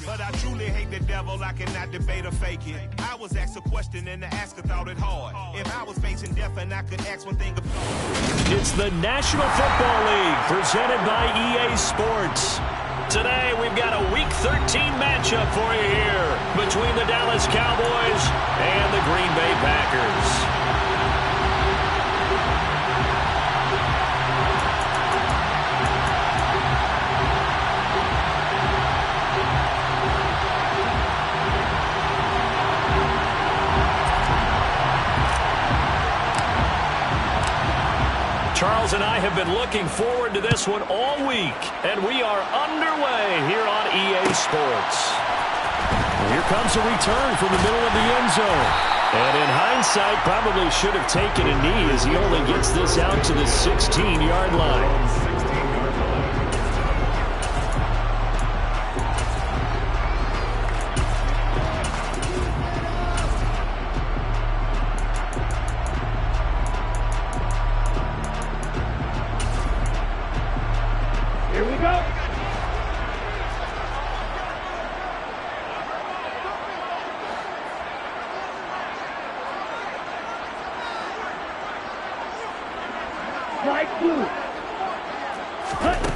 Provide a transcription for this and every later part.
But I truly hate the devil, I cannot debate or fake it. I was asked a question and the asker thought it hard. If I was facing death and I could ask one thing about It's the National Football League presented by EA Sports. Today we've got a Week 13 matchup for you here between the Dallas Cowboys and the Green Bay Packers. Charles and I have been looking forward to this one all week, and we are underway here on EA Sports. Here comes a return from the middle of the end zone. And in hindsight, probably should have taken a knee as he only gets this out to the 16-yard line.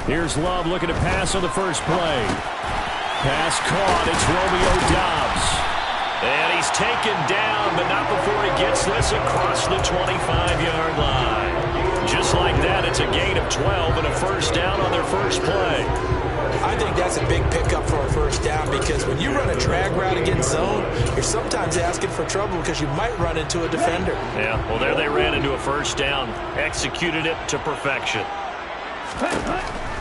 Here's Love looking to pass on the first play. Pass caught. It's Romeo Doubs. And he's taken down, but not before he gets this across the 25-yard line. Just like that, it's a gain of 12 and a first down on their first play. I think that's a big pickup for a first down because when you run a drag route against zone, you're sometimes asking for trouble because you might run into a defender. Yeah, well, there they ran into a first down. Executed it to perfection.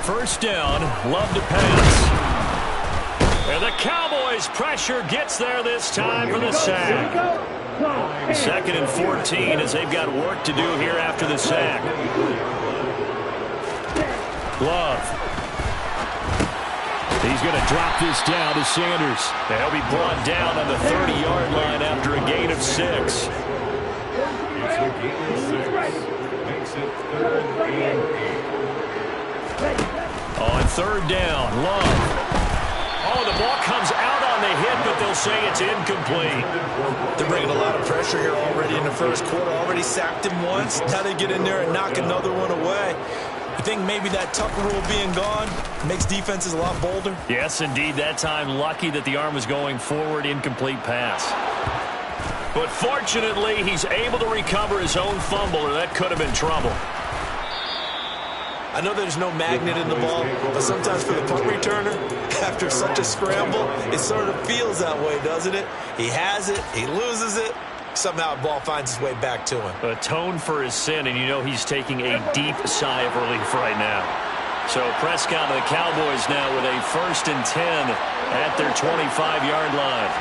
First down, Love to pass. And the Cowboys' pressure gets there this time for the sack. 2nd and 14 as they've got work to do here after the sack. Love. He's going to drop this down to Sanders. And he'll be brought down on the 30-yard line after a gain of 6. It's a gain of 6. Makes it 3rd and 8. On 3rd down, Love. Oh, the ball comes out on the hit, but they'll say it's incomplete. They're bringing a lot of pressure here already in the first quarter. Already sacked him once. Now they get in there and knock another one away. I think maybe that Tucker rule being gone makes defenses a lot bolder. Yes, indeed. That time, lucky that the arm was going forward, incomplete pass. But fortunately, he's able to recover his own fumble, or that could have been trouble. I know there's no magnet in the ball, but sometimes for the punt returner, after such a scramble, it sort of feels that way, doesn't it? He has it, he loses it, somehow the ball finds its way back to him. Atone for his sin, and you know he's taking a deep sigh of relief right now. So Prescott and the Cowboys now with a 1st and 10 at their 25-yard line.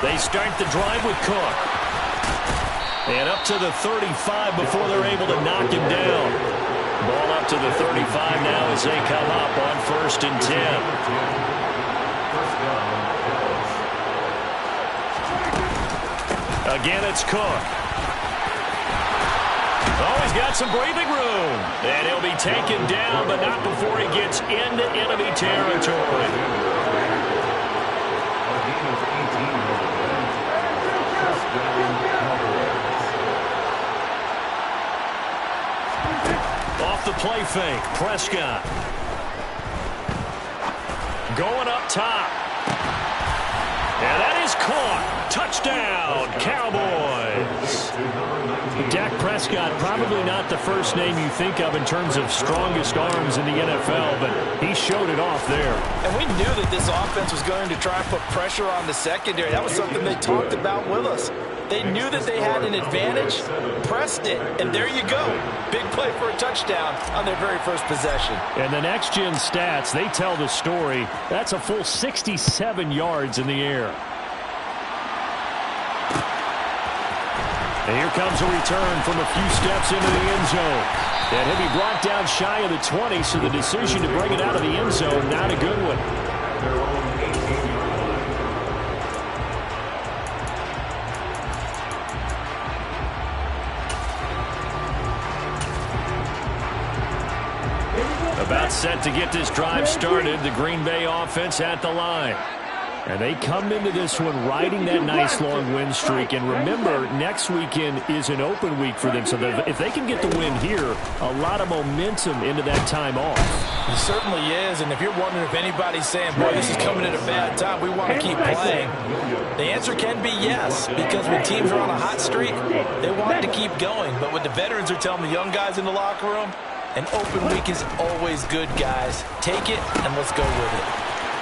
They start the drive with Cook. And up to the 35 before they're able to knock him down. Ball up to the 35 now as they come up on 1st and 10. Again, it's Cook. Oh, he's got some breathing room. And he'll be taken down, but not before he gets into enemy territory. Off the play fake, Prescott. Going up top. And that is caught. Touchdown, Cowboys. Dak Prescott, probably not the first name you think of in terms of strongest arms in the NFL, but he showed it off there. And we knew that this offense was going to try and put pressure on the secondary. That was something they talked about with us. They knew that they had an advantage, pressed it, and there you go. Big play for a touchdown on their very first possession. And the next-gen stats, they tell the story. That's a full 67 yards in the air. And here comes a return from a few steps into the end zone. And he'll be brought down shy of the 20, so the decision to bring it out of the end zone, not a good one. set to get this drive started. The Green Bay offense at the line. And they come into this one riding that nice long win streak. And remember, next weekend is an open week for them. So if they can get the win here, a lot of momentum into that time off. It certainly is. And if you're wondering if anybody's saying, boy, this is coming at a bad time, we want to keep playing, the answer can be yes. Because when teams are on a hot streak, they want to keep going. But what the veterans are telling the young guys in the locker room, an open week is always good, guys. Take it and let's go with it.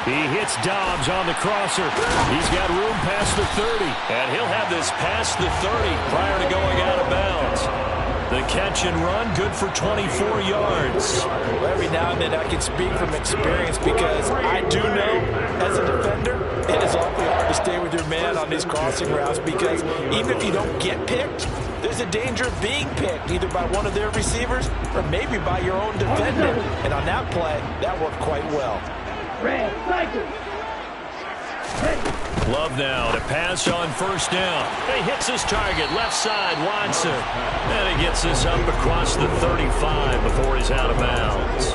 He hits Dobbs on the crosser. He's got room past the 30. And he'll have this past the 30 prior to going out of bounds. The catch and run, good for 24 yards. Well, every now and then I can speak from experience because I do know, as a defender, it is awfully hard to stay with your man on these crossing routes because even if you don't get picked, there's a danger of being picked either by one of their receivers or maybe by your own defender. And on that play, that worked quite well. Love now to pass on first down. He hits his target, left side, Watson. And he gets this up across the 35 before he's out of bounds.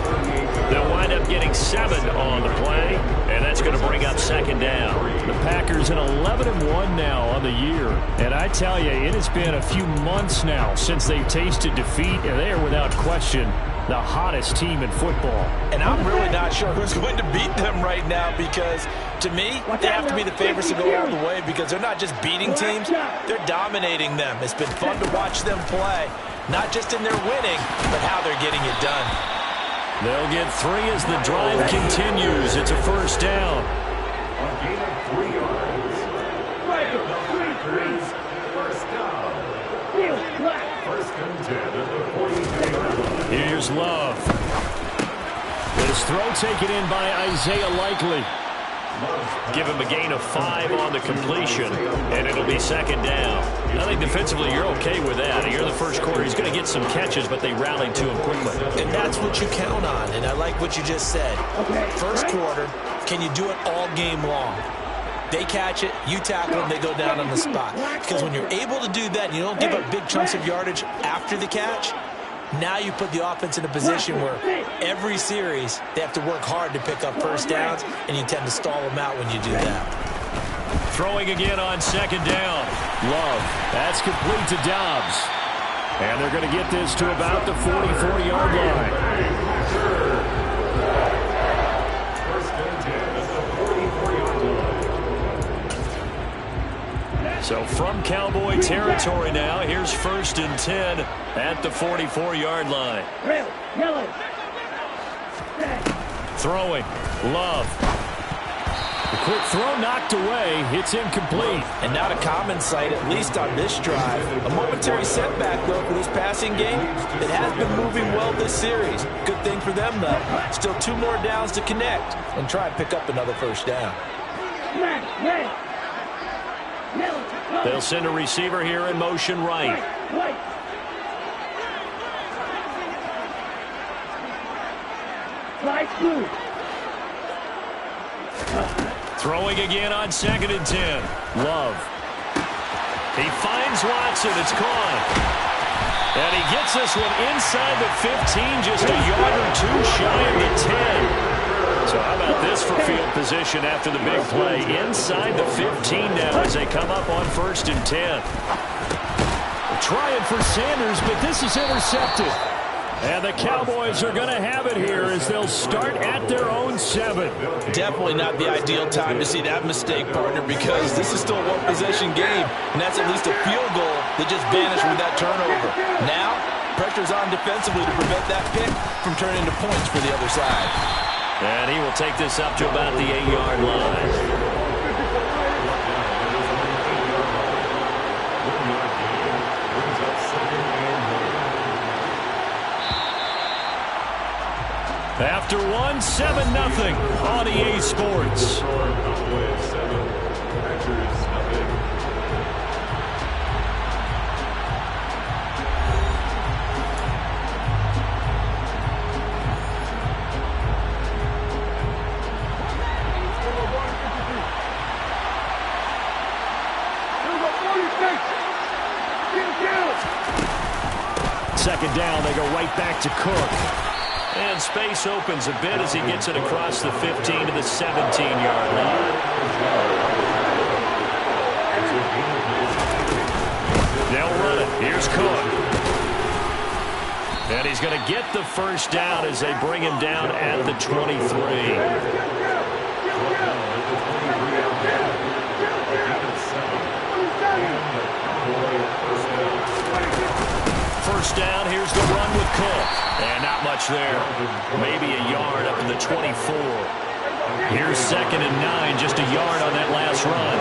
They'll wind up getting 7 on the play, and that's going to bring up second down. The Packers in 11-1 now on the year. And I tell you, it has been a few months now since they've tasted defeat, and they are without question the hottest team in football. And I'm really not sure who's going to beat them right now because, to me, they have to be the favorites to go all the way because they're not just beating teams, they're dominating them. It's been fun to watch them play, not just in their winning, but how they're getting it done. They'll get 3 as the drive continues. It's a first down. A gain of 3 yards. First down. First and 10 at the 43-yard line. Here's Love. His throw taken in by Isaiah Likely. Give him a gain of 5 on the completion, and it'll be second down. I think defensively you're okay with that. Here in the first quarter, he's going to get some catches, but they rallied to him quickly. And that's what you count on, and I like what you just said. First quarter, can you do it all game long? They catch it, you tackle them, they go down on the spot. Because when you're able to do that and you don't give up big chunks of yardage after the catch, now you put the offense in a position where every series they have to work hard to pick up first downs, and you tend to stall them out when you do that. Throwing again on second down. Love. That's complete to Dobbs. And they're going to get this to about the 44-yard line. So from Cowboy territory now, here's first and 10 at the 44-yard line. Throwing. Love. The quick throw knocked away. It's incomplete. And not a common sight, at least on this drive. A momentary setback, though, for this passing game. It has been moving well this series. Good thing for them, though. Still 2 more downs to connect and try and pick up another first down. They'll send a receiver here in motion right. Throwing again on second and 10. Love. He finds Watson. It's gone. And he gets this one inside the 15, just a yard or 2 shy of the 10. So how about this for field position after the big play? Inside the 15 now as they come up on first and 10. Trying for Sanders, but this is intercepted. And the Cowboys are going to have it here as they'll start at their own 7. Definitely not the ideal time to see that mistake, partner, because this is still a one-possession game, and that's at least a field goal that just vanished with that turnover. Now, pressure's on defensively to prevent that pick from turning into points for the other side. And he will take this up to about the 8-yard line. After 1, 7-0 on EA Sports. Second down, they go right back to Cook. And space opens a bit as he gets it across the 15 to the 17-yard line. They'll run it. Here's Cook. And he's going to get the first down as they bring him down at the 23. First down, here's the run with Cook. And not much there. Maybe a yard up to the 24. Here's 2nd and 9, just a yard on that last run.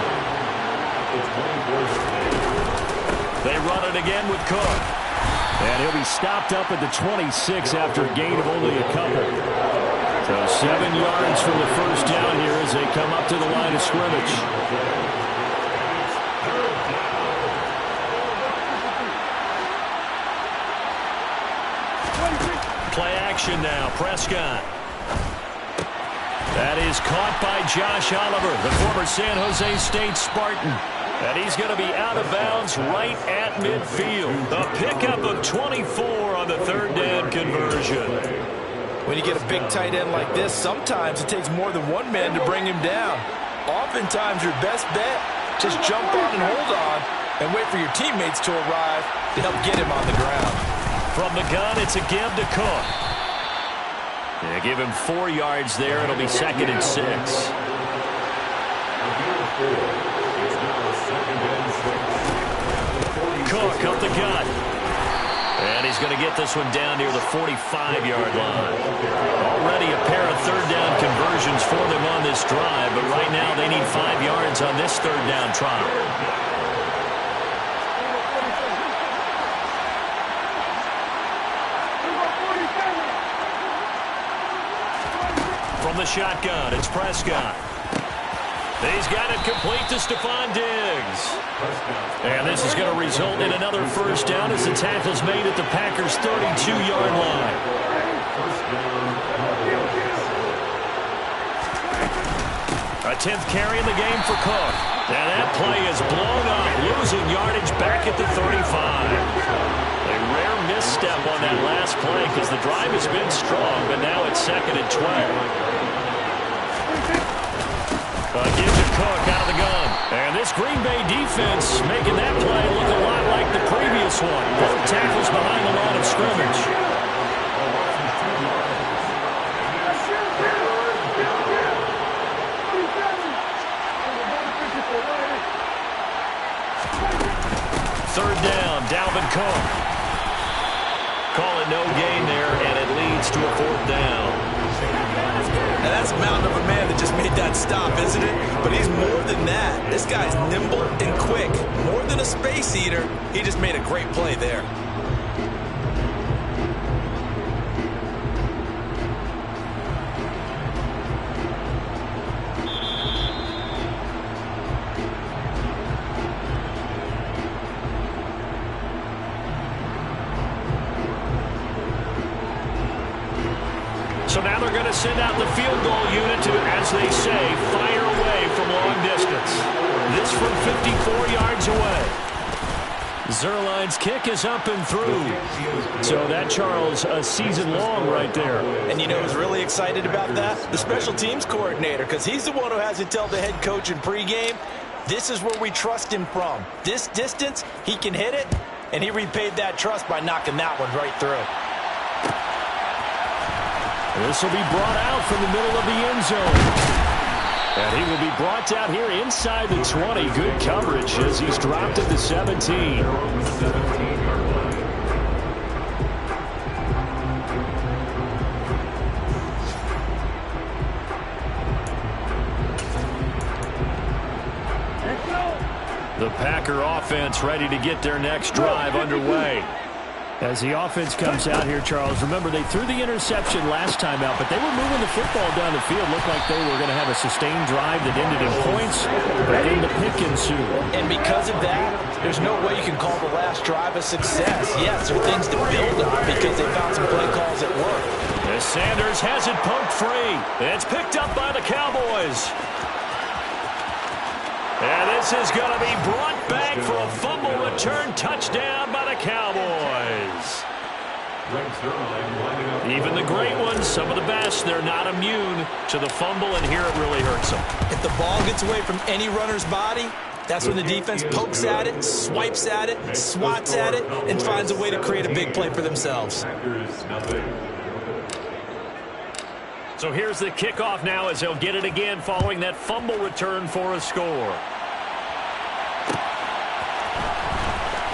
They run it again with Cook. And he'll be stopped up at the 26 after a gain of only a couple. So 7 yards from the first down here as they come up to the line of scrimmage. Play action now. Prescott. That is caught by Josh Oliver, the former San Jose State Spartan. And he's going to be out of bounds right at midfield. A pickup of 24 on the 3rd down conversion. When you get a big tight end like this, sometimes it takes more than one man to bring him down. Oftentimes, your best bet, just jump on and hold on and wait for your teammates to arrive to help get him on the ground. From the gun, it's a give to Cook. They give him 4 yards there. It'll be 2nd and 6. Cook up the gut. And he's going to get this one down near the 45-yard line. Already a pair of 3rd down conversions for them on this drive, but right now they need 5 yards on this 3rd down try. From the shotgun, it's Prescott. He's got it complete to Stephon Diggs. And this is going to result in another first down as the tackle's made at the Packers' 32-yard line. A 10th carry in the game for Cook. And that play is blown up, losing yardage back at the 35. A rare misstep on that last play because the drive has been strong, but now it's 2nd and 12. Gives it Cook out of the gun. And this Green Bay defense making that play look a lot like the previous one. Both tackles behind the line of scrimmage. Third down, Dalvin Cook. Call it no gain there, and it leads to a 4th down. Now that's a mountain of a man that just made that stop, isn't it? But he's more than that. This guy's nimble and quick. More than a space eater, he just made a great play there. So now they're going to send out the field goal unit to, as they say, fire away from long distance. This from 54 yards away. Zuerlein's kick is up and through. So that, Charles, a season long right there. And you know who's really excited about that? The special teams coordinator, because he's the one who has to tell the head coach in pregame, this is where we trust him from. This distance, he can hit it, and he repaid that trust by knocking that one right through. This will be brought out from the middle of the end zone. And he will be brought down here inside the 20. Good coverage as he's dropped at the 17. The Packer offense ready to get their next drive underway. As the offense comes out here, Charles, remember they threw the interception last time out, but they were moving the football down the field. Looked like they were going to have a sustained drive that ended in points, but then the pick ensued. And because of that, there's no way you can call the last drive a success. Yes, there are things to build on because they found some play calls that work. As Sanders has it poked free. It's picked up by the Cowboys. And this is going to be brought back for a fumble return touchdown by the Cowboys. Even the great ones, some of the best, they're not immune to the fumble, and here it really hurts them. If the ball gets away from any runner's body, that's when the defense pokes at it, swipes at it, swats at it, and finds a way to create a big play for themselves. So here's the kickoff now as they'll get it again following that fumble return for a score.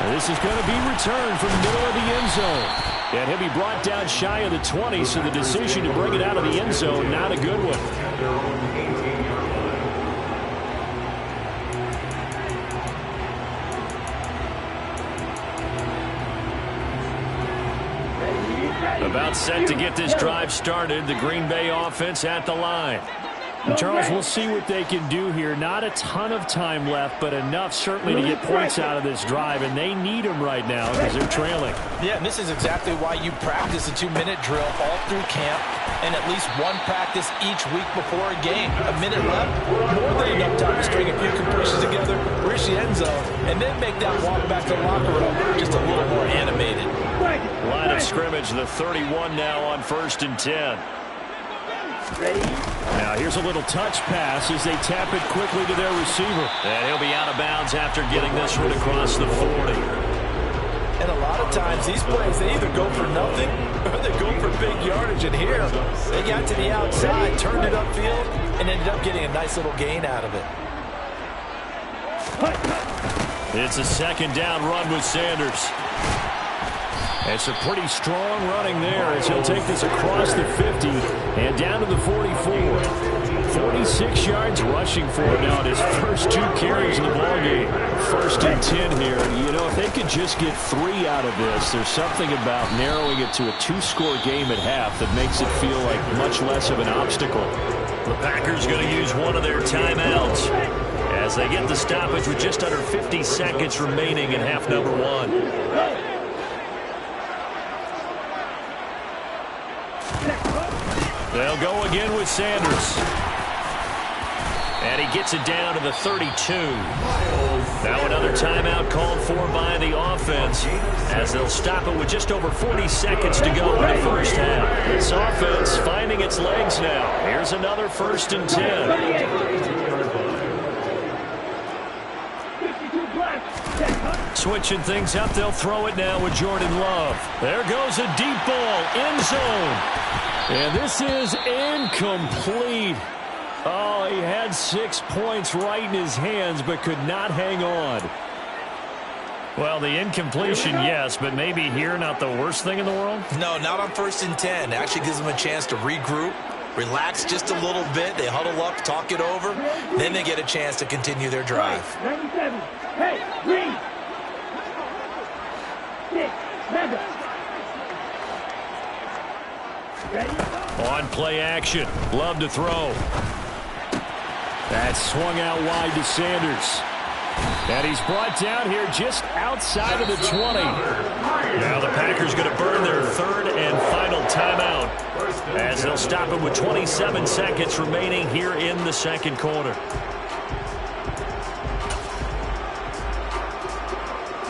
And this is going to be returned from the middle of the end zone. And he'll be brought down shy of the 20, so the decision to bring it out of the end zone, not a good one. About set to get this drive started, the Green Bay offense at the line. And Charles, we'll see what they can do here. Not a ton of time left, but enough certainly to get points out of this drive, and they need them right now because they're trailing. Yeah, and this is exactly why you practice a 2-minute drill all through camp and at least one practice each week before a game. A minute left, more than enough time to string a few completions together, reach the end zone, and then make that walk back to the locker room just a little more animated. Line of scrimmage, the 31 now on 1st and 10. Now here's a little touch pass as they tap it quickly to their receiver. And he'll be out of bounds after getting this one across the 40. And a lot of times these plays, they either go for nothing or they go for big yardage. And here, they got to the outside, turned it upfield, and ended up getting a nice little gain out of it. It's a 2nd down run with Sanders. It's a pretty strong running there as he'll take this across the 50 and down to the 44. 46 yards rushing for him now at his first 2 carries in the ballgame. 1st and 10 here. You know, if they could just get 3 out of this, there's something about narrowing it to a 2-score game at half that makes it feel like much less of an obstacle. The Packers going to use one of their timeouts as they get the stoppage with just under 50 seconds remaining in half number 1. They'll go again with Sanders. And he gets it down to the 32. Now another timeout called for by the offense as they'll stop it with just over 40 seconds to go in the first half. This offense finding its legs now. Here's another 1st and 10. Switching things up, they'll throw it now with Jordan Love. There goes a deep ball, end zone. And this is incomplete. Oh, he had 6 points right in his hands, but could not hang on. Well, the incompletion, yes, but maybe here not the worst thing in the world? No, not on 1st and 10. It actually gives them a chance to regroup, relax just a little bit. They huddle up, talk it over. Then they get a chance to continue their drive. 97. Hey, green. 6, 7. On play action. Love to throw. That swung out wide to Sanders. And he's brought down here just outside of the 20. Now the Packers going to burn their 3rd and final timeout as they'll stop it with 27 seconds remaining here in the 2nd quarter.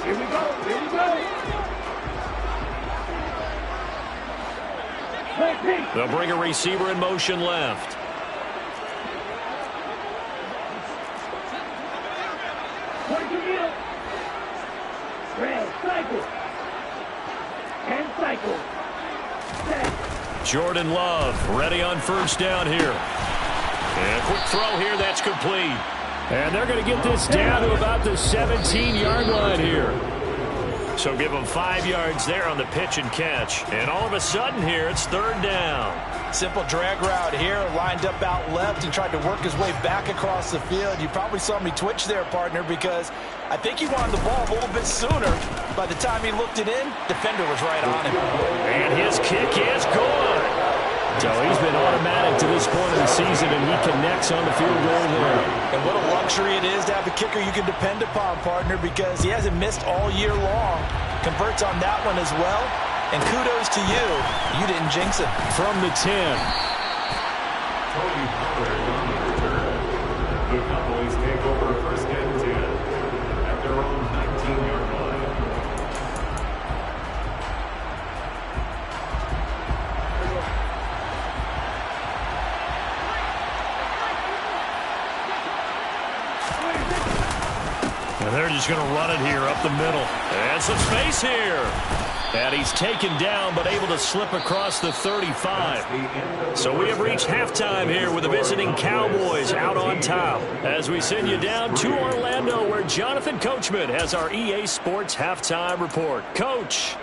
Here we go. Here we go. They'll bring a receiver in motion left. Jordan Love ready on 1st down here. And a quick throw here, that's complete. And they're going to get this down to about the 17-yard line here. So give him 5 yards there on the pitch and catch. And all of a sudden here, it's 3rd down. Simple drag route here, lined up out left and tried to work his way back across the field. You probably saw me twitch there, partner, because I think he wanted the ball a little bit sooner. By the time he looked it in, defender was right on him. And his kick is good. So he's been automatic to this point of the season, and he connects on the field goal there. And what a luxury it is to have a kicker you can depend upon, partner, because he hasn't missed all year long. Converts on that one as well. And kudos to you. You didn't jinx it. From the 10. Tony Pollard on the return. The Cowboys take over 1st and 10 at their own 19-yard line. And they're just going to run it here up the middle. And some space here. And he's taken down but able to slip across the 35. So we have reached halftime here with the visiting Cowboys out on top. As we send you down to Orlando where Jonathan Coachman has our EA Sports halftime report. Coach.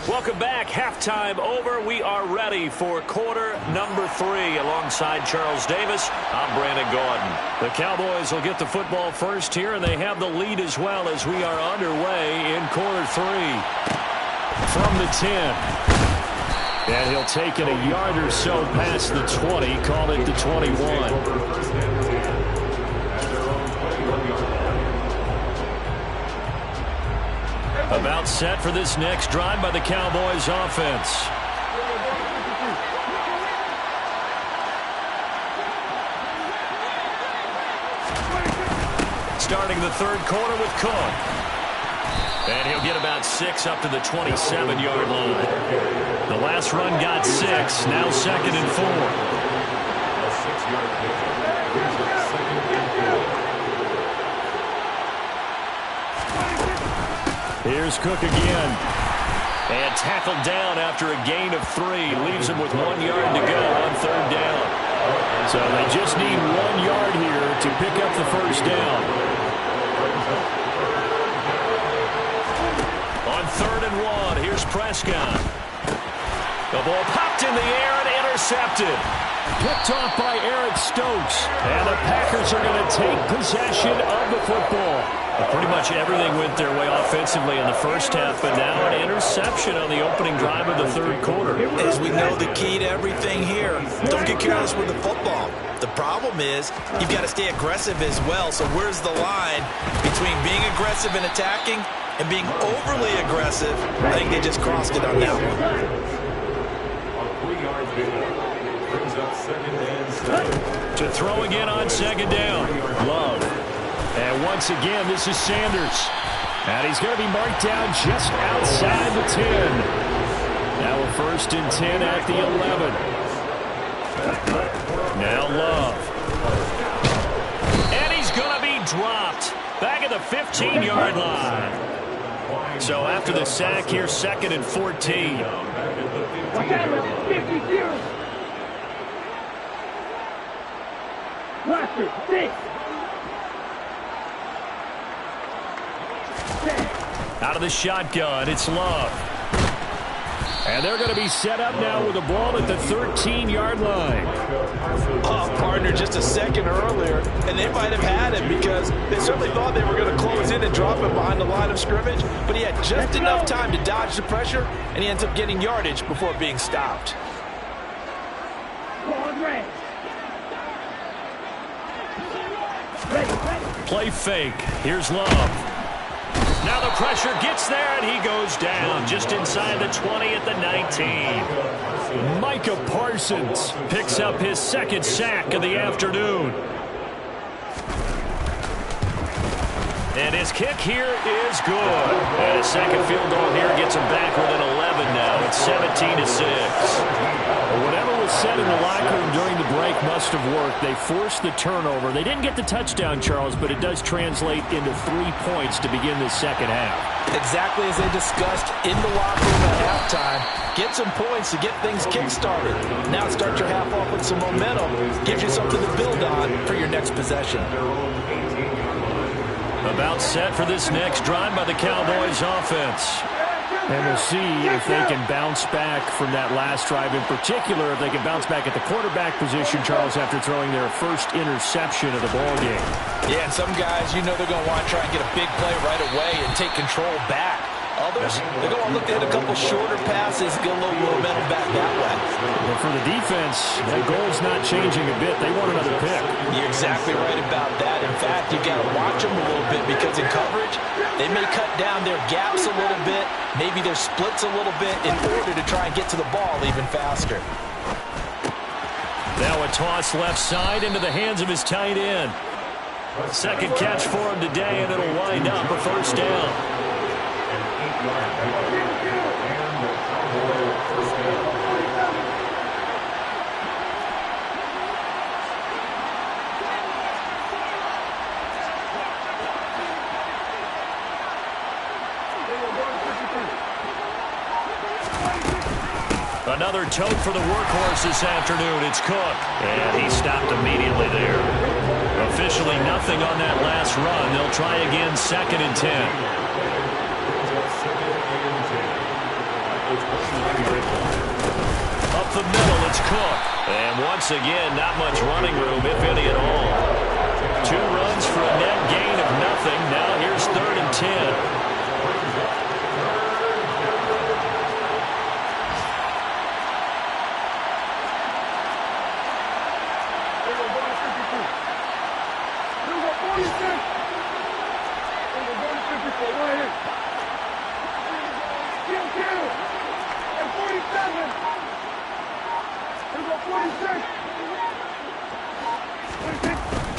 Welcome back. Halftime over. We are ready for quarter number 3. Alongside Charles Davis, I'm Brandon Gaudin. The Cowboys will get the football first here, and they have the lead as well as we are underway in quarter 3. From the 10. And he'll take it a yard or so past the 20, call it the 21. About set for this next drive by the Cowboys offense. Starting the third quarter with Cook. And he'll get about 6 up to the 27-yard line. The last run got 6, now 2nd and 4. A 6-yard pickup. Here's a 2nd and 4. Here's Cook again. And tackled down after a gain of 3. Leaves him with 1 yard to go on 3rd down. So they just need 1 yard here to pick up the first down. On 3rd and 1, here's Prescott. The ball popped in the air and intercepted. Picked off by Eric Stokes. And the Packers are going to take possession of the football. Pretty much everything went their way offensively in the first half, but now an interception on the opening drive of the third quarter. As we know, the key to everything here, don't get careless with the football. The problem is you've got to stay aggressive as well. So where's the line between being aggressive and attacking and being overly aggressive? I think they just crossed it on that one. A 3-yard pickup. Brings up 2nd and 7. To throw again on 2nd down. Love. And once again, this is Sanders. And he's going to be marked down just outside the 10. Now a 1st and 10 at the 11. Now Love. And he's going to be dropped. Back at the 15-yard line. So after the sack here, 2nd and 14. Watch out, 50-0. Cluster, 6. Out of the shotgun, it's Love. And they're going to be set up now with the ball at the 13-yard line. Oh, partner, just a second earlier, and they might have had him because they certainly thought they were going to close in and drop him behind the line of scrimmage, but he had just enough time to dodge the pressure, and he ends up getting yardage before being stopped. Play fake. Here's Love. Now the pressure gets there, and he goes down just inside the 20 at the 19. Micah Parsons picks up his 2nd sack of the afternoon. And his kick here is good. And his 2nd field goal here gets him back within 11 now. It's 17-6. Whatever was said in the locker room during the break must have worked. They forced the turnover. They didn't get the touchdown, Charles, but it does translate into 3 points to begin the second half. Exactly as they discussed in the locker room at halftime. Get some points to get things kick-started. Now start your half off with some momentum. Gives you something to build on for your next possession. About set for this next drive by the Cowboys offense. And we'll see if they can bounce back from that last drive. In particular, if they can bounce back at the quarterback position, Charles, after throwing their first interception of the ballgame. Yeah, and some guys, you know they're going to want to try and get a big play right away and take control back. Others, they're going to look at a couple shorter passes, get a little momentum back that way. But for the defense, that goal's not changing a bit. They want another pick. You're exactly right about that. In fact, you've got to watch them a little bit because in coverage, they may cut down their gaps a little bit, maybe their splits a little bit in order to try and get to the ball even faster. Now a toss left side into the hands of his tight end. 2nd catch for him today, and it'll wind up a 1st down. Another tote for the workhorse this afternoon. It's Cook. And he stopped immediately there. Officially nothing on that last run. They'll try again, 2nd and 10. Up the middle, it's Cook. And once again, not much running room, if any at all. 2 runs for a net gain of nothing. Now here's 3rd and 10.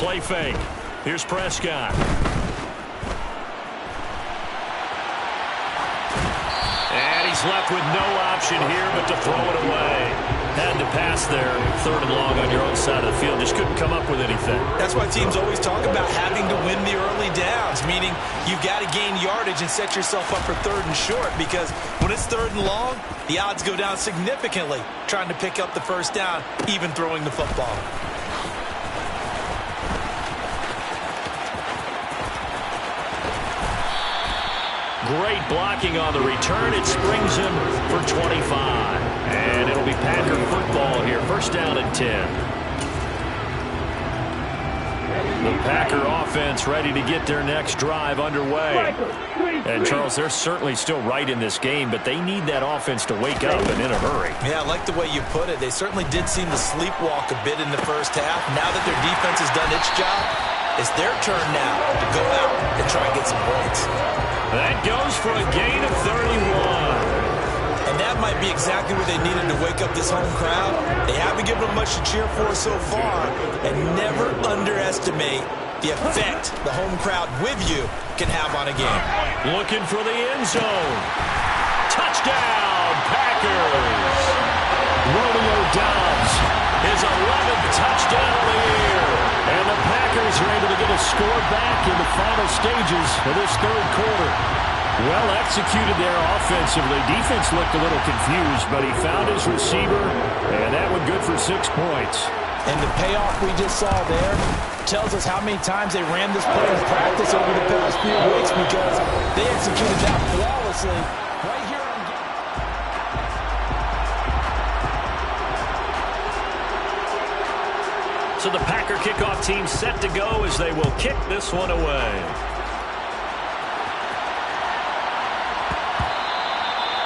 Play fake. Here's Prescott. And he's left with no option here but to throw it away. Had to pass there, 3rd and long on your own side of the field. Just couldn't come up with anything. That's why teams always talk about having to win the early downs, meaning you've got to gain yardage and set yourself up for 3rd and short, because when it's 3rd and long, the odds go down significantly trying to pick up the 1st down, even throwing the football. Great blocking on the return. It springs him for 25. And it'll be Packer football here. 1st down and 10. The Packer offense ready to get their next drive underway. And, Charles, they're certainly still right in this game, but they need that offense to wake up and in a hurry. Yeah, I like the way you put it. They certainly did seem to sleepwalk a bit in the 1st half. Now that their defense has done its job, it's their turn now to go out and try and get some points. That goes for a gain of 31. And that might be exactly what they needed to wake up this home crowd. They haven't given them much to cheer for so far. And never underestimate the effect the home crowd with you can have on a game. Looking for the end zone. Touchdown, Packers. Romeo Doubs, his 11th touchdown of the year. And the Packers are able to get a score back in the final stages of this 3rd quarter. Well executed there offensively. Defense looked a little confused, but he found his receiver, and that one good for 6 points. And the payoff we just saw there tells us how many times they ran this play in practice over the past few weeks, because they executed that flawlessly right here on game. So the Packer kickoff team set to go as they will kick this one away.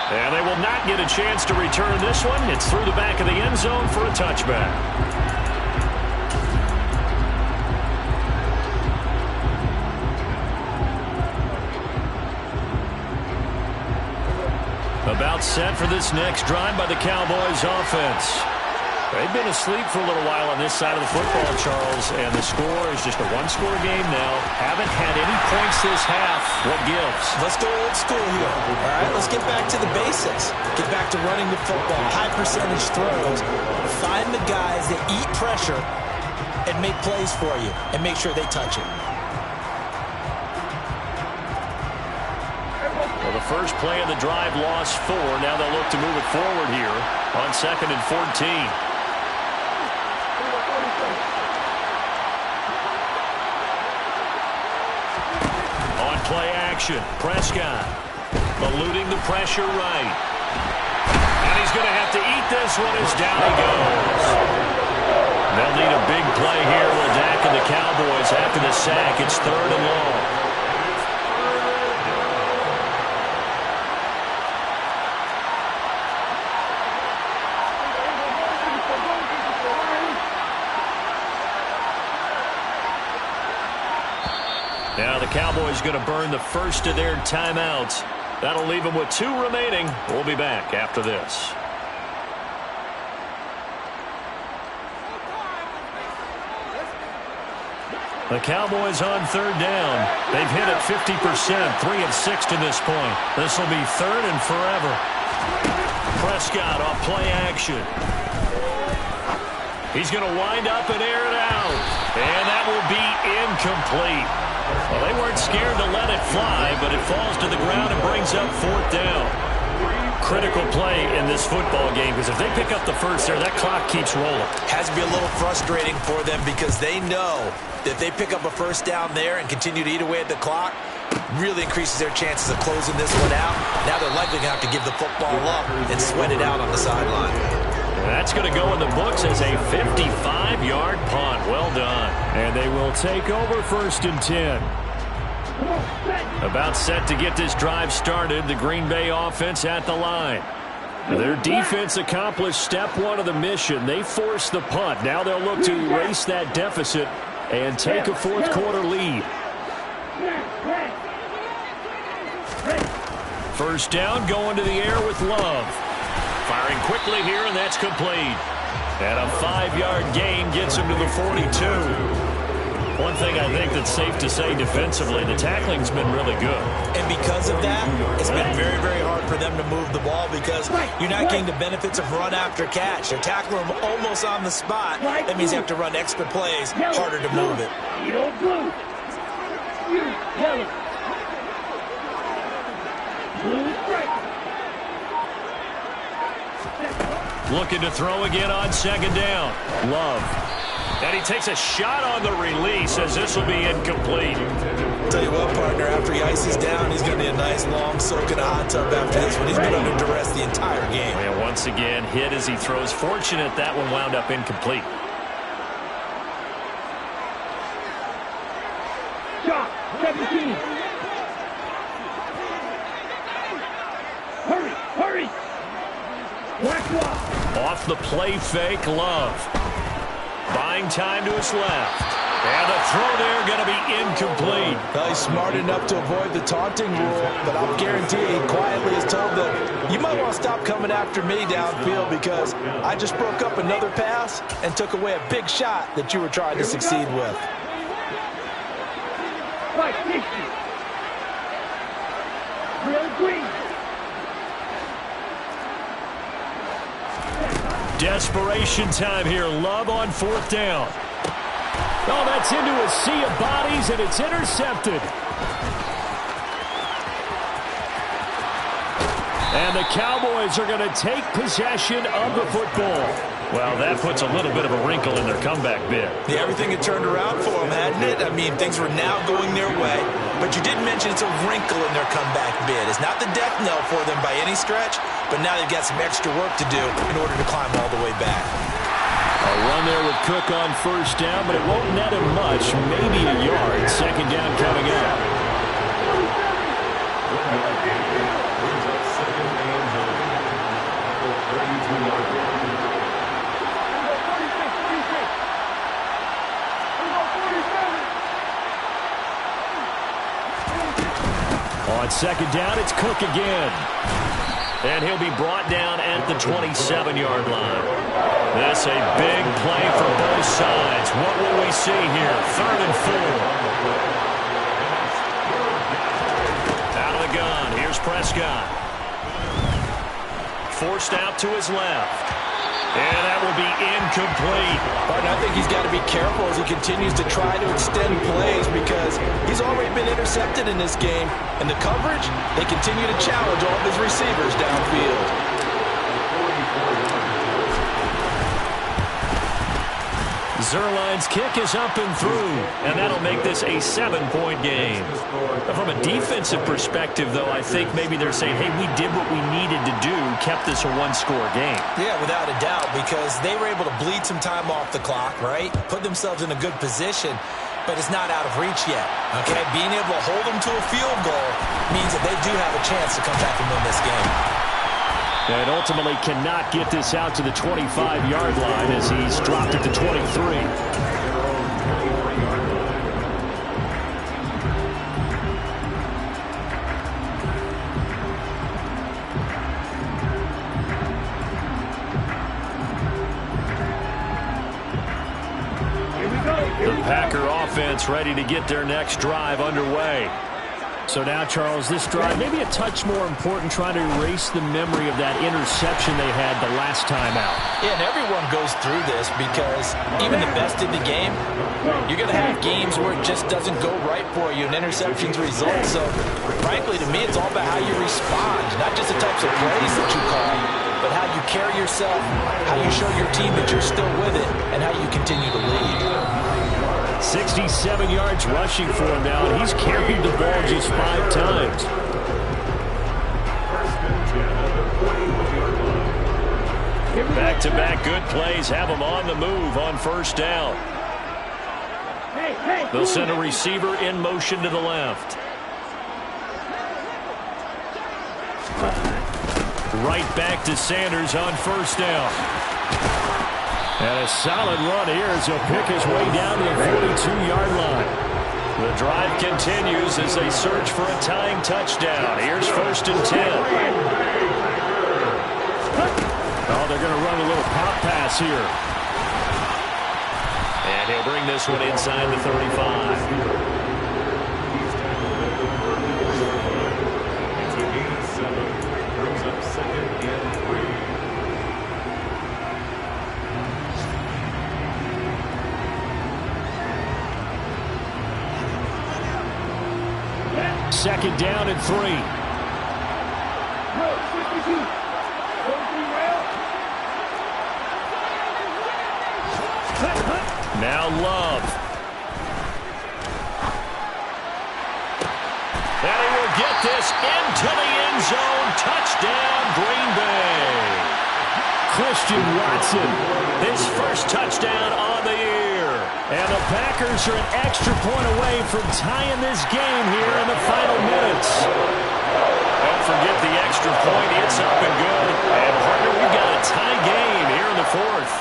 And they will not get a chance to return this one. It's through the back of the end zone for a touchback. About set for this next drive by the Cowboys offense. They've been asleep for a little while on this side of the football, Charles, and the score is just a 1-score game now. Haven't had any points this half. What gives? Let's go old school here. All right, let's get back to the basics. Get back to running the football, high percentage throws. Find the guys that eat pressure and make plays for you, and make sure they touch it. Well, the first play of the drive lost 4. Now they'll look to move it forward here on 2nd and 14. Play action. Prescott eluding the pressure right. And he's going to have to eat this one as down he goes. They'll need a big play here. Will Dak and the Cowboys after the sack. It's 3rd and long. Now the Cowboys going to burn the first of their timeouts. That'll leave them with 2 remaining. We'll be back after this. The Cowboys on 3rd down. They've hit it 50%, 3 of 6 to this point. This will be 3rd and forever. Prescott off play action. He's going to wind up and air it out. And that will be incomplete. Well, they weren't scared to let it fly, but it falls to the ground and brings up 4th down. critical play in this football game, because if they pick up the first there, that clock keeps rolling. Has to be a little frustrating for them because they know that if they pick up a first down there and continue to eat away at the clock, really increases their chances of closing this one out. Now they're likely going to have to give the football up and sweat it out on the sideline. That's going to go in the books as a 55-yard punt. Well done. And they will take over 1st and 10. About set to get this drive started. The Green Bay offense at the line. Their defense accomplished step 1 of the mission. They forced the punt. Now they'll look to erase that deficit and take a 4th quarter lead. 1st down, going to the air with Love. Firing quickly here, and that's complete. And a 5-yard gain gets him to the 42. One thing I think that's safe to say defensively, the tackling's been really good. And because of that, it's been very, very hard for them to move the ball because you're not getting the benefits of run after catch. They're tackling them almost on the spot. That means you have to run extra plays, harder to move it. Looking to throw again on 2nd down. Love. And he takes a shot on the release as this will be incomplete. Tell you what, partner, after he ices down, he's going to be a nice long soak in a hot tub after this one. He's been under duress the entire game. And once again, hit as he throws. Fortunate that one wound up incomplete. Shot, 17. Hurry. Off the play fake, Love. Buying time to his left. And the throw there going to be incomplete. Well, he's smart enough to avoid the taunting rule, but I'll guarantee he quietly has told them, you might want to stop coming after me downfield because I just broke up another pass and took away a big shot that you were trying to succeed with. Real green. Desperation time here. Love on 4th down. Oh, that's into a sea of bodies, and it's intercepted. And the Cowboys are going to take possession of the football. Well, that puts a little bit of a wrinkle in their comeback bid. Yeah, everything had turned around for them, hadn't it? I mean, things were now going their way. But you did mention it's a wrinkle in their comeback bid. It's not the death knell for them by any stretch, but now they've got some extra work to do in order to climb all the way back. A run there with Cook on 1st down, but it won't net him much, maybe a yard. 2nd down coming up. On 2nd down, it's Cook again. And he'll be brought down at the 27-yard line. That's a big play for both sides. What will we see here? 3rd and 4. Out of the gun. Here's Prescott. Forced out to his left. And that will be incomplete. Partner, I think he's got to be careful as he continues to try to extend plays because he's already been intercepted in this game. And the coverage, they continue to challenge all of his receivers downfield. Zerline's kick is up and through, and that'll make this a 7-point game. From a defensive perspective, though, I think maybe they're saying, hey, we did what we needed to do, kept this a 1-score game. Yeah, without a doubt, because they were able to bleed some time off the clock, right? Put themselves in a good position, but it's not out of reach yet, okay? Being able to hold them to a field goal means that they do have a chance to come back and win this game. And ultimately cannot get this out to the 25-yard line as he's dropped at the 23. The Packer offense ready to get their next drive underway. So now, Charles, this drive, maybe a touch more important, trying to erase the memory of that interception they had the last time out. Yeah, and everyone goes through this because even the best in the game, you're going to have games where it just doesn't go right for you, and interceptions result. So, frankly, to me, it's all about how you respond, not just the types of plays that you call, but how you carry yourself, how you show your team that you're still with it, and how you continue to lead. 67 yards rushing for him now, and he's carried the ball just 5 times. Back-to-back good plays have him on the move on first down. They'll send a receiver in motion to the left. Right back to Sanders on first down. And a solid run here as he'll pick his way down to the 42-yard line. The drive continues as they search for a tying touchdown. Here's first and 10. Oh, they're going to run a little pop pass here. And he'll bring this one inside the 35. Second down and 3. Now Love. And he will get this into the end zone. Touchdown, Green Bay. Christian Watson, his first touchdown on the year. And the Packers are an extra point away from tying this game here in the final minutes. Don't forget the extra point. It's up and good. And Harder, we've got a tie game here in the 4th.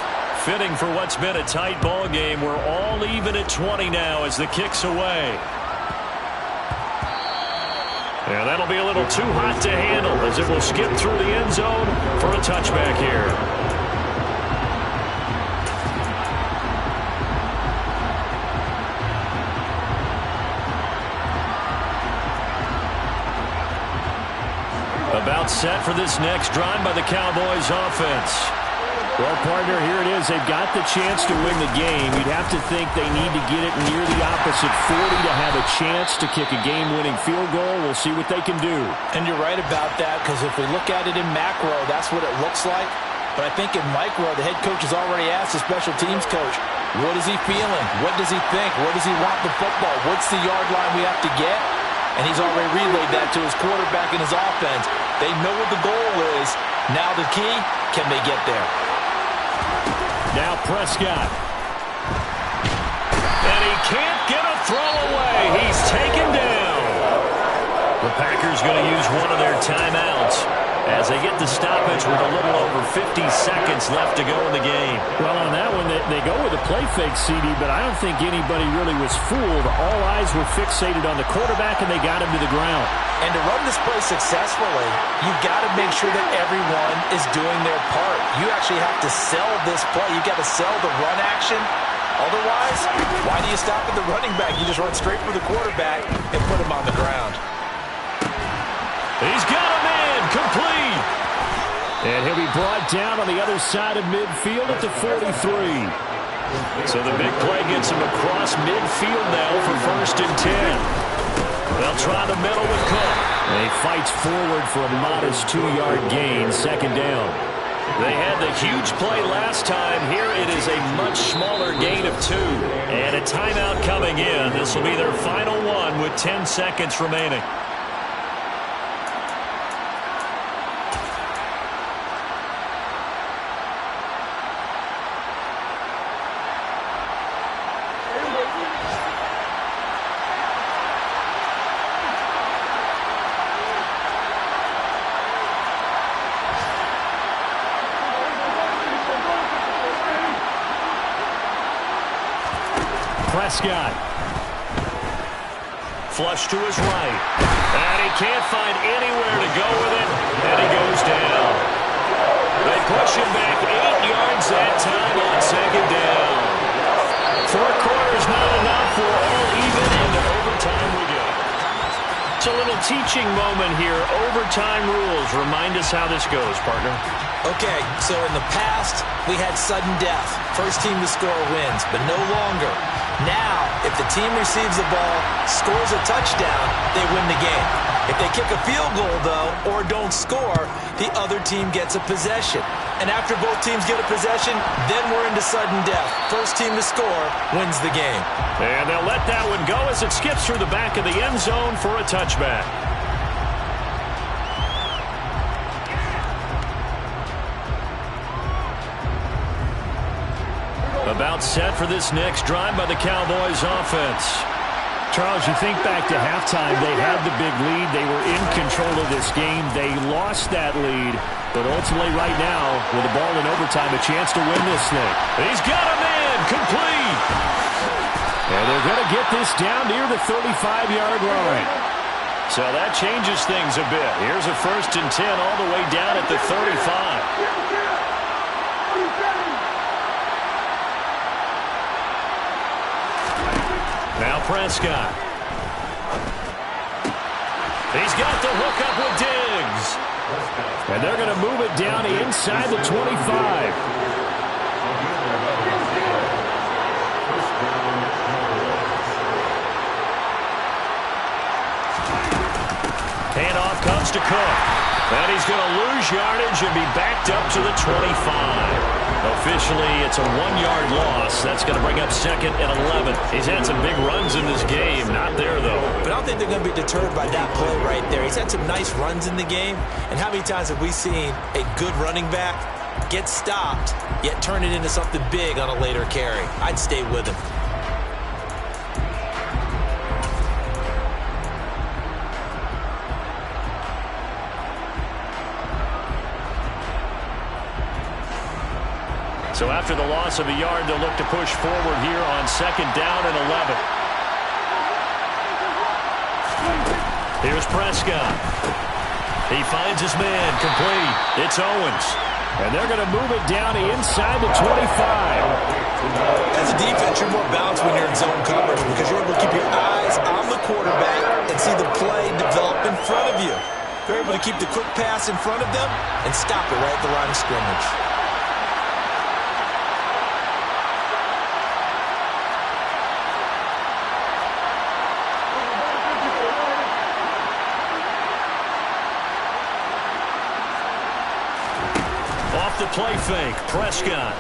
Fitting for what's been a tight ball game. We're all even at 20 now as the kick's away. And that'll be a little too hot to handle as it will skip through the end zone for a touchback here. About set for this next drive by the Cowboys offense. Well, partner, here it is. They've got the chance to win the game. You'd have to think they need to get it near the opposite 40 to have a chance to kick a game-winning field goal. We'll see what they can do. And you're right about that, because if we look at it in macro, that's what it looks like. But I think in micro, the head coach has already asked the special teams coach, what is he feeling? What does he think? Where does he want the football? What's the yard line we have to get? And he's already relayed that to his quarterback and his offense. They know what the goal is. Now the key, can they get there? Now Prescott. And he can't get a throw away. He's taken down. The Packers going to use one of their timeouts as they get the stoppage with a little over 50 seconds left to go in the game. Well, on that one, they go with a play fake, CD, but I don't think anybody really was fooled. All eyes were fixated on the quarterback, and they got him to the ground. And to run this play successfully, you've got to make sure that everyone is doing their part. You actually have to sell this play. You've got to sell the run action. Otherwise, why do you stop at the running back? You just run straight for the quarterback and put him on the ground. He's got a man complete. And he'll be brought down on the other side of midfield at the 43. So the big play gets him across midfield now for first and 10. They'll try the middle with Cook. And he fights forward for a modest 2-yard gain, second down. They had the huge play last time. Here it is a much smaller gain of 2. And a timeout coming in. This will be their final one with 10 seconds remaining. Prescott. Flush to his right. And he can't find anywhere to go with it. And he goes down. They push him back 8 yards that time on second down. 4 quarters not enough. For all even into overtime we go. So teaching moment here. Overtime rules. Remind us how this goes, partner. Okay, so in the past, we had sudden death. First team to score wins, but no longer. Now, if the team receives the ball, scores a touchdown, they win the game. If they kick a field goal, though, or don't score, the other team gets a possession. And after both teams get a possession, then we're into sudden death. First team to score wins the game. And they'll let that one go as it skips through the back of the end zone for a touchback. About set for this next drive by the Cowboys offense. Charles, you think back to halftime, they had the big lead. They were in control of this game. They lost that lead. But ultimately right now, with the ball in overtime, a chance to win this thing. He's got a man, complete. And they're going to get this down near the 35-yard line. So that changes things a bit. Here's a 1st and 10 all the way down at the 35. Now Prescott. He's got the hook up with Diggs. And they're going to move it down inside the 25. Handoff comes to Cook. And he's going to lose yardage and be backed up to the 25. Officially, it's a 1-yard loss. That's going to bring up 2nd and 11. He's had some big runs in this game. Not there, though. But I don't think they're going to be deterred by that play right there. He's had some nice runs in the game. And how many times have we seen a good running back get stopped, yet turn it into something big on a later carry? I'd stay with him. So after the loss of a yard, they'll look to push forward here on 2nd down and 11. Here's Prescott. He finds his man, complete. It's Owens. And they're going to move it down inside the 25. As a defense, you're more balanced when you're in zone coverage because you're able to keep your eyes on the quarterback and see the play develop in front of you. You're able to keep the quick pass in front of them and stop it right at the line of scrimmage. The play fake, Prescott.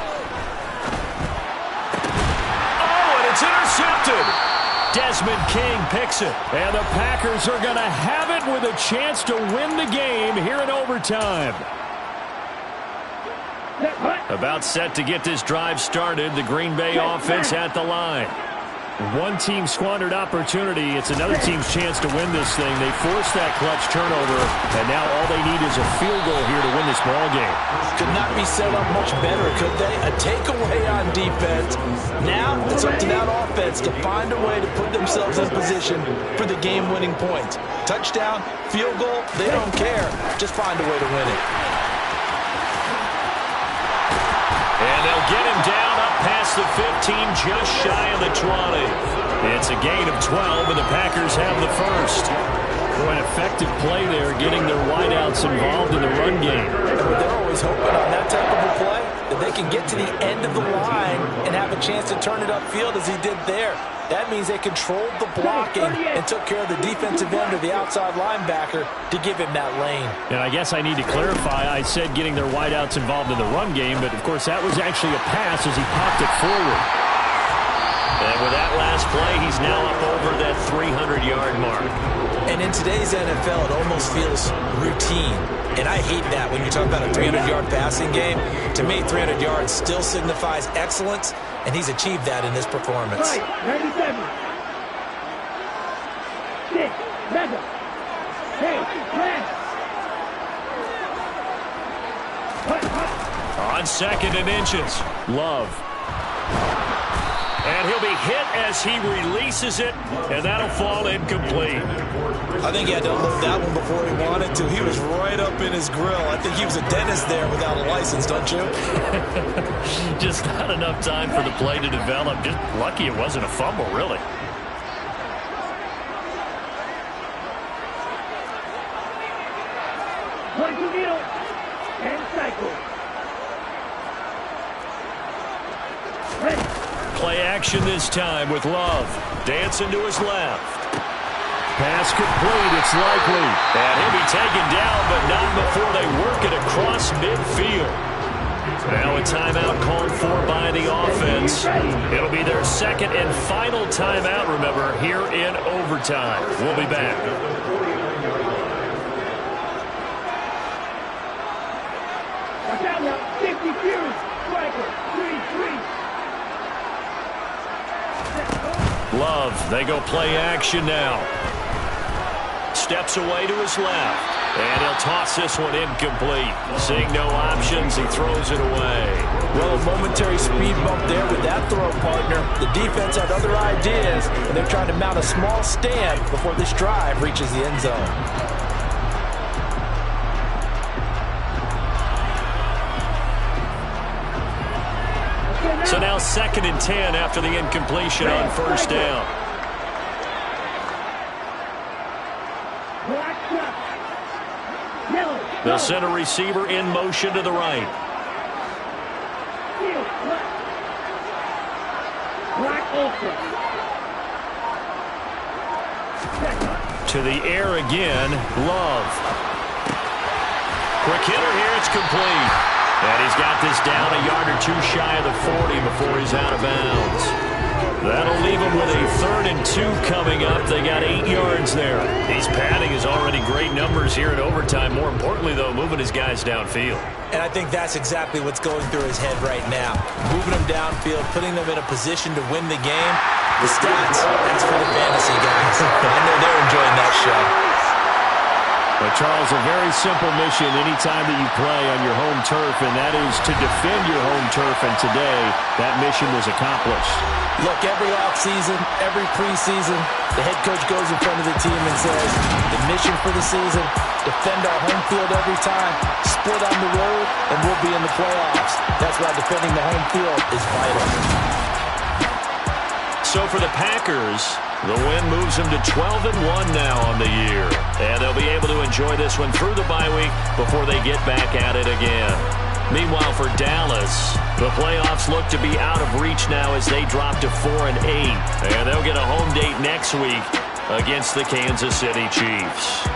Oh, and it's intercepted. Desmond King picks it. And the Packers are going to have it with a chance to win the game here in overtime. About set to get this drive started. The Green Bay offense at the line. One team squandered opportunity. It's another team's chance to win this thing. They forced that clutch turnover, and now all they need is a field goal here to win this ball game. Could not be set up much better, could they? A takeaway on defense. Now it's up to that offense to find a way to put themselves in position for the game-winning points. Touchdown, field goal, they don't care. Just find a way to win it. And they'll get him down up past the 15, just shy of the 20. It's a gain of 12, and the Packers have the first. For an effective play there, getting their wideouts involved in the run game. They're always hoping on that type of a play that they can get to the end of the line and have a chance to turn it upfield as he did there. That means they controlled the blocking and took care of the defensive end or the outside linebacker to give him that lane. And I guess I need to clarify, I said getting their wideouts involved in the run game, but of course that was actually a pass as he popped it forward. And with that last play, he's now up over that 300-yard mark. And in today's NFL, it almost feels routine. And I hate that when you talk about a 300-yard passing game. To me, 300 yards still signifies excellence, and he's achieved that in this performance. Right, 97. 6, 7. Hey, pass. On 2nd and inches, Love. And he'll be hit as he releases it, and that'll fall incomplete. I think he had to unload that one before he wanted to. He was right up in his grill. I think he was a dentist there without a license, don't you? Just not enough time for the play to develop. Just lucky it wasn't a fumble, really. action this time with Love. Dancing to his left. Pass complete. It's likely. And he'll be taken down, but not before they work it across midfield. Now a timeout called for by the offense. It'll be their second and final timeout, remember, here in overtime. We'll be back. Love, they go play action now. Steps away to his left. And he'll toss this one incomplete. Seeing no options, he throws it away. Well, a momentary speed bump there with that throw, partner. The defense had other ideas, and they're trying to mount a small stand before this drive reaches the end zone. So now 2nd and 10 after the incompletion on first down. They'll send a receiver in motion to the right. To the air again, Love. Quick hitter here, it's complete. And he's got this down a yard or two shy of the 40 before he's out of bounds. That'll leave him with a 3rd and 2 coming up. They got 8 yards there. He's padding his already great numbers here in overtime. More importantly, though, moving his guys downfield. And I think that's exactly what's going through his head right now. Moving them downfield, putting them in a position to win the game. The stats, that's for the fantasy guys. I know they're enjoying that show. But, Charles, a very simple mission anytime that you play on your home turf, and that is to defend your home turf. And today, that mission was accomplished. Look, every offseason, every preseason, the head coach goes in front of the team and says, the mission for the season, defend our home field every time, split on the road, and we'll be in the playoffs. That's why defending the home field is vital. So for the Packers, the win moves them to 12-1 now on the year. And they'll be able to enjoy this one through the bye week before they get back at it again. Meanwhile, for Dallas, the playoffs look to be out of reach now as they drop to 4-8. And they'll get a home date next week against the Kansas City Chiefs.